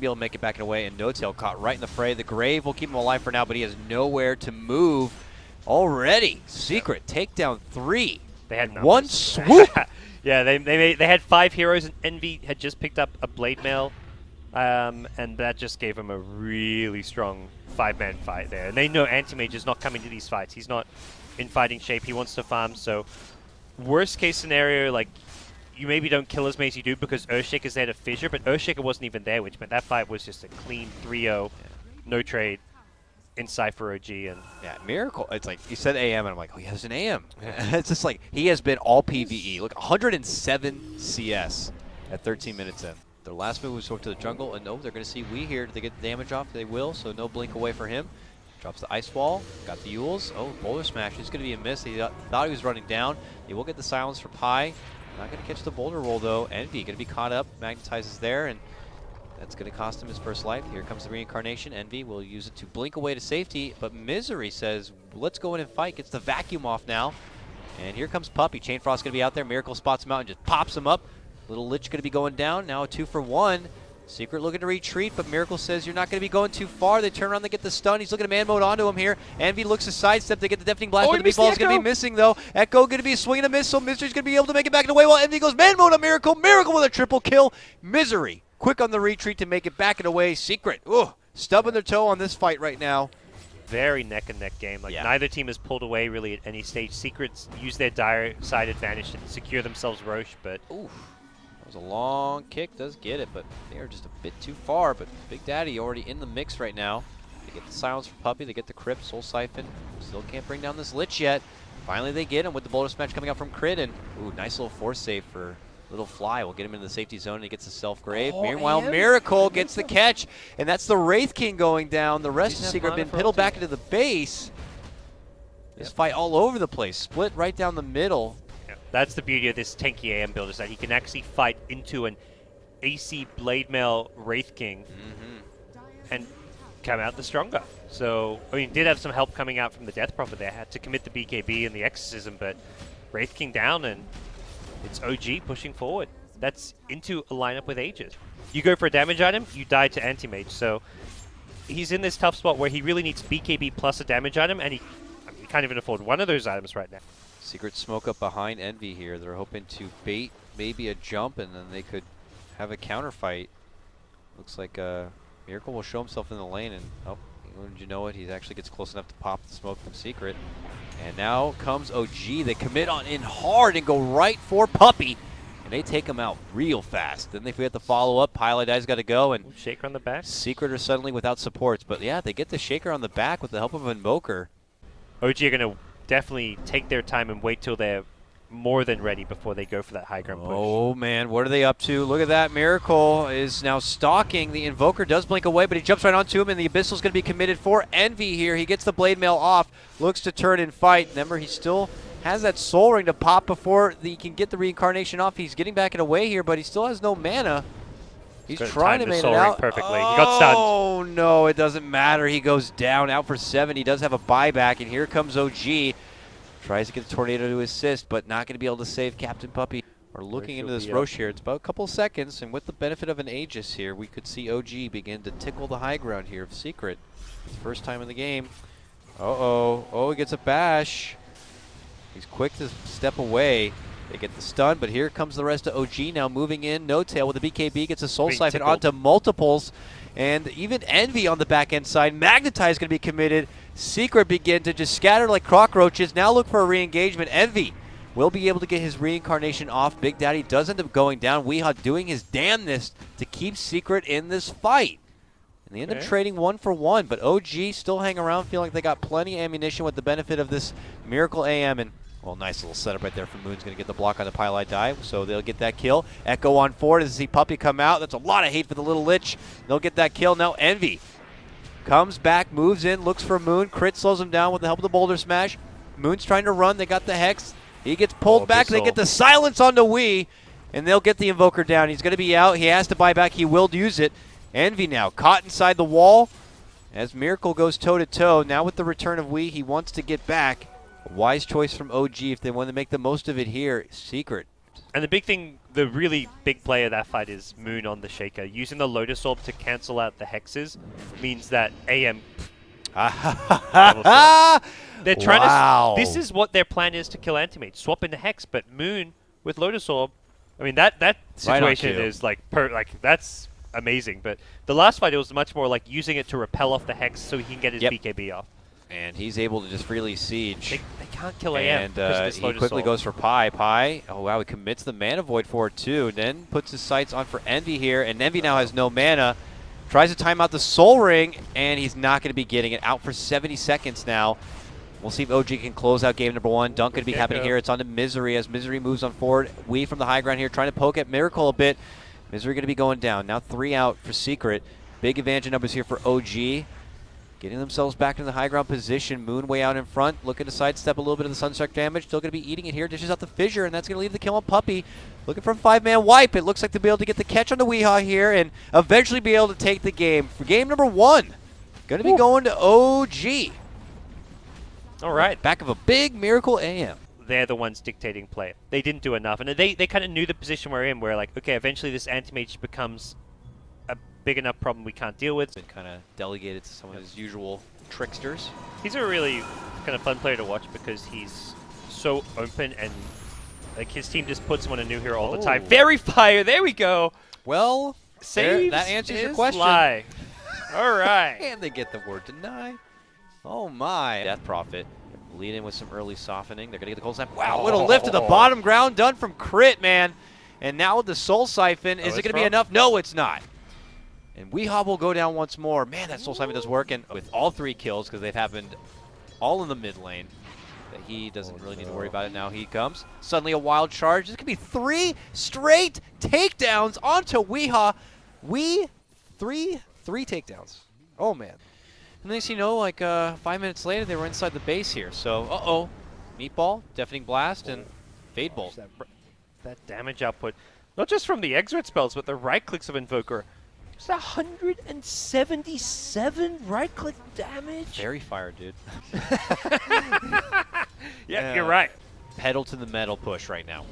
be able to make it back and away, and No Tail caught right in the fray. The Grave will keep him alive for now, but he has nowhere to move already. Secret takedown 3. They had one swoop. Yeah, they had 5 heroes, and Envy had just picked up a Blade Mail, and that just gave him a really strong 5-man fight there. And they know Anti-Mage is not coming to these fights. He's not in fighting shape. He wants to farm. So worst case scenario, like, you maybe don't kill as many as you do because Earthshaker's there to fissure, but Earthshaker wasn't even there, which meant that fight was just a clean 3-0, no trade in Cypher OG. And yeah, Miracle. It's like, you said AM, and I'm like, oh, he has an AM. It's just like, he has been all PvE. Look, 107 CS at 13 minutes in. Their last move was over to the jungle, and no, they're going to see Wii here. Did they get the damage off? They will, so no blink away for him. Drops the Ice Wall, got the Yules. Oh, Boulder Smash is going to be a miss. He thought he was running down. He will get the silence for Pi. Not going to catch the boulder roll, though. Envy going to be caught up. Magnetizes there, and that's going to cost him his first life. Here comes the reincarnation. Envy will use it to blink away to safety, but Misery says, let's go in and fight. Gets the vacuum off now. And here comes Puppey. Chain Frost going to be out there. Miracle spots him out and just pops him up. Little Lich going to be going down. Now a 2-for-1. Secret looking to retreat, but Miracle says you're not going to be going too far. They turn around, they get the stun. He's looking to man mode onto him here. Envy looks to sidestep. They get the deafening blast, but the meatball is going to be missing, though. Echo going to be swinging a miss, so Misery's going to be able to make it back in the way while Envy goes man mode on Miracle. Miracle with a triple kill. Misery quick on the retreat to make it back and away. Secret, stubbing their toe on this fight right now. very neck and neck game. Like neither team has pulled away really at any stage. Secrets use their dire side advantage to secure themselves Roche, but that was a long kick, does get it, but they are just a bit too far. But Big Daddy already in the mix right now. They get the silence for Puppey, they get the Crypt, Soul Siphon. Still can't bring down this Lich yet. Finally they get him with the Boulder Smash coming out from Crit, and nice little force save for Little Fly. Will get him into the safety zone, and he gets the self-grave. Meanwhile, Miracle gets the catch, and that's the Wraith King going down. The rest of Secret have been piddled back into the base. This fight all over the place, split right down the middle. That's the beauty of this tanky AM build, is that he can actually fight into an AC Blade Mail Wraith King and come out the stronger. So, I mean, did have some help coming out from the Death Prophet there. Had to commit the BKB and the Exorcism, but Wraith King down, and it's OG pushing forward. That's into a lineup with Aegis. You go for a damage item, you die to Anti-Mage. So he's in this tough spot where he really needs BKB plus a damage item, and he can't even afford one of those items right now. Secret smoke up behind Envy here. They're hoping to bait maybe a jump, and then they could have a counter fight. Looks like Miracle will show himself in the lane, and wouldn't you know it, he actually gets close enough to pop the smoke from Secret. And now comes OG. They commit on in hard and go right for Puppey, and they take him out real fast. Then they forget the follow-up. Pilot Eye's got to go, and Shaker on the back. Secret are suddenly without supports. But yeah, they get the Shaker on the back with the help of Invoker. OG are going to definitely take their time and wait till they're more than ready before they go for that high ground push. Oh man, what are they up to? Look at that. Miracle is now stalking. The Invoker does blink away, but he jumps right onto him, and the Abyssal's going to be committed for Envy here. He gets the Blade Mail off, looks to turn and fight. Remember, he still has that Soul Ring to pop before he can get the Reincarnation off. He's getting back and away here, but he still has no mana. He's trying to make it out. Perfectly. He got stunned. Oh no, it doesn't matter. He goes down, out for 7. He does have a buyback, and here comes OG. Tries to get the Tornado to assist, but not going to be able to save Captain Puppey. We're looking into this Roche here. It's about a couple of seconds, and with the benefit of an Aegis here, we could see OG begin to tickle the high ground here of Secret. It's the first time in the game. Oh, he gets a bash. He's quick to step away. They get the stun, but here comes the rest of OG now moving in. No Tail with the BKB gets a Soul Siphon onto multiples. And even Envy on the back end side. Magnetize going to be committed. Secret begin to just scatter like cockroaches. Now look for a re-engagement. Envy will be able to get his reincarnation off. Big Daddy does end up going down. Weehaw doing his damnedest to keep Secret in this fight. And they end up trading 1 for 1, but OG still hang around, feeling like they got plenty of ammunition with the benefit of this Miracle AM. And well, nice little setup right there from Moon's going to get the block on the Pile I Die, so they'll get that kill. Echo on forward as they see Puppey come out. That's a lot of hate for the Little Lich. They'll get that kill. Now Envy comes back, moves in, looks for Moon. Crit slows him down with the help of the Boulder Smash. Moon's trying to run. They got the Hex. He gets pulled back. They get the silence onto Wii, and they'll get the Invoker down. He's going to be out. He has to buy back. He will use it. Envy now caught inside the wall as Miracle goes toe-to-toe. Now with the return of Wii, he wants to get back. A wise choice from OG if they want to make the most of it here. Secret left. And the big thing, the really big play of that fight is Moon on the Shaker. Using the Lotus Orb to cancel out the hexes means that AM... They're trying to... This is what their plan is to kill Anti-Mage. Swap into Hex, but Moon with Lotus Orb... I mean, that situation is like... that's amazing. But the last fight, it was much more like using it to repel off the Hex so he can get his BKB off. And he's able to just freely siege. They can't kill AM. And he quickly goes for Pi. Pi, oh wow, he commits the Mana Void for it too. Then puts his sights on for Envy here. And Envy now has no mana. Tries to time out the Soul Ring, and he's not going to be getting it. Out for 70 seconds now. We'll see if OG can close out game number 1. Dunk going to be happening here. It's on to Misery as Misery moves on forward. We from the high ground here trying to poke at Miracle a bit. Misery going to be going down. Now 3 out for Secret. Big advantage in numbers here for OG. Getting themselves back into the high ground position. Moon way out in front, looking to sidestep a little bit of the Sunstruck damage. Still going to be eating it here. Dishes out the Fissure, and that's going to leave the kill on Puppey. Looking for a 5-man wipe. It looks like they'll be able to get the catch on the Weehaw here and eventually be able to take the game. For game number 1, going to be going to OG. All right. Back of a big Miracle AM. They're the ones dictating play. They didn't do enough, and they kind of knew the position we're in, where like, okay, eventually this Anti-Mage becomes a big enough problem we can't deal with. Been kind of delegated to some of his usual tricksters. He's a really kind of fun player to watch because he's so open and like his team just puts him on a new hero all the time. Very fire, there we go. Well, saves that answers your his question. life. All right. And they get the word deny. Oh my. Death Prophet lead in with some early softening. They're going to get the cold snap. Wow, little lift to the bottom ground done from Crit, man. And now with the Soul Siphon, is it going to be enough? No, it's not. And Weehaw will go down once more. Man, that Soul Siphon does work. And with all 3 kills, because they've happened all in the mid lane, that he doesn't really need to worry about it now. He comes. Suddenly a wild charge. This could be 3 straight takedowns onto Weehaw. Three takedowns. Oh, man. And next you know, like 5 minutes later, they were inside the base here. So, Meatball, Deafening Blast, and Fade Bolt. That damage output, not just from the Exert spells, but the right clicks of Invoker. It's 177 right click damage. Very fire, dude. Yeah, you're right. Pedal to the metal push right now.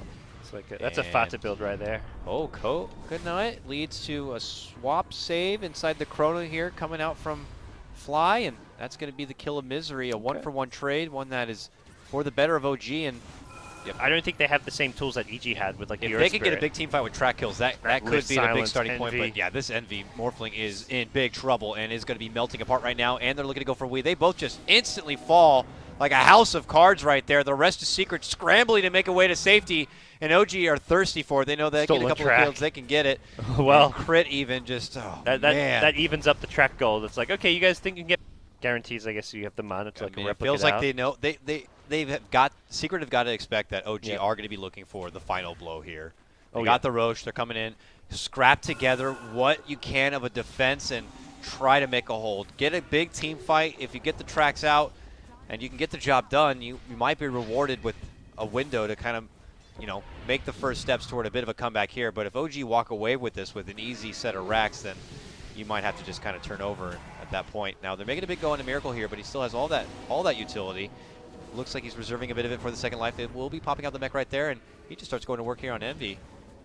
It's like that's a Fata build right there. Oh, good night. Leads to a swap save inside the Chrono here, coming out from Fly, and that's going to be the kill of Misery. A 1-for-1 trade, one that is for the better of OG. And I don't think they have the same tools that EG had with like if they could get a big team fight with track kills, that could be the big starting point. But yeah, this Envy Morphling is in big trouble and is going to be melting apart right now. And they're looking to go for Wii. They both just instantly fall like a house of cards right there. The rest is Secret scrambling to make a way to safety. And OG are thirsty for it. They know they get a couple of kills, they can get it. Well, and Crit even just man. That evens up the track goal. It's like, okay, you guys think you can get guarantees? I guess you have the mana to like replicate. It feels like they know Secret have got to expect that OG are going to be looking for the final blow here. They got the Roche. They're coming in. Scrap together what you can of a defense and try to make a hold. Get a big team fight. If you get the tracks out and you can get the job done, you might be rewarded with a window to kind of, make the first steps toward a bit of a comeback here. But if OG walk away with this with an easy set of racks, then you might have to just kind of turn over at that point. Now they're making a big go into Miracle here, but he still has all that utility. Looks like he's reserving a bit of it for the second life. It will be popping out the mech right there, and he just starts going to work here on Envy.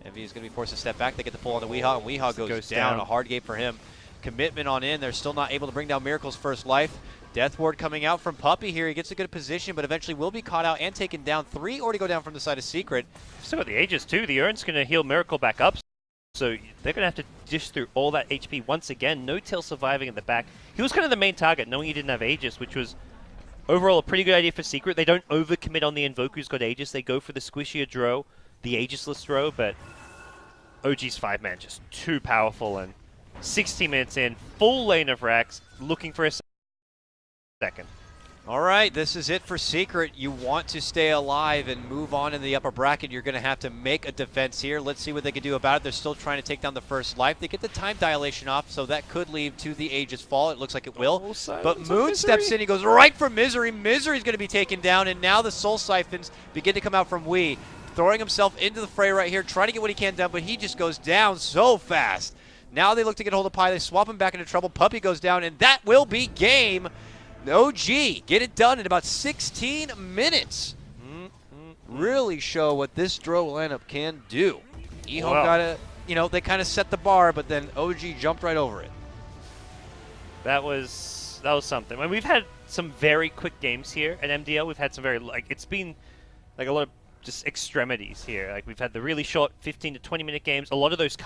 Envy is going to be forced to step back. They get the pull on the Weehaw, and Weehaw goes down. A hard game for him. Commitment on in. They're still not able to bring down Miracle's first life. Death Ward coming out from Puppey here. He gets a good position, but eventually will be caught out and taken down. 3 already go down from the side of Secret. Still got the Aegis too. The Urn's going to heal Miracle back up. So they're going to have to dish through all that HP once again. No Tail surviving in the back. He was kind of the main target, knowing he didn't have Aegis, which was overall a pretty good idea for Secret. They don't overcommit on the Invoker who's got Aegis. They go for the squishier Drow, the Aegisless Drow, but OG's 5-man just too powerful. And 60 minutes in, full lane of racks, looking for a second. All right, this is it for Secret. You want to stay alive and move on in the upper bracket. You're going to have to make a defense here. Let's see what they can do about it. They're still trying to take down the first life. They get the time dilation off, so that could lead to the Aegis fall. It looks like it will. But Moon steps in. He goes right for Misery. Misery's going to be taken down, and now the Soul Siphons begin to come out from Wii. Throwing himself into the fray right here, trying to get what he can done, but he just goes down so fast. Now they look to get hold of Pi. They swap him back into trouble. Puppey goes down, and that will be game. OG get it done in about 16 minutes. really show what this Dro lineup can do. eHome Wow. got to, you know, they kind of set the bar, but then OG jumped right over it. That was something. I mean, we've had some very quick games here at MDL. We've had some very, like, it's been like a lot of just extremities here. Like, we've had the really short 15 to 20 minute games. A lot of those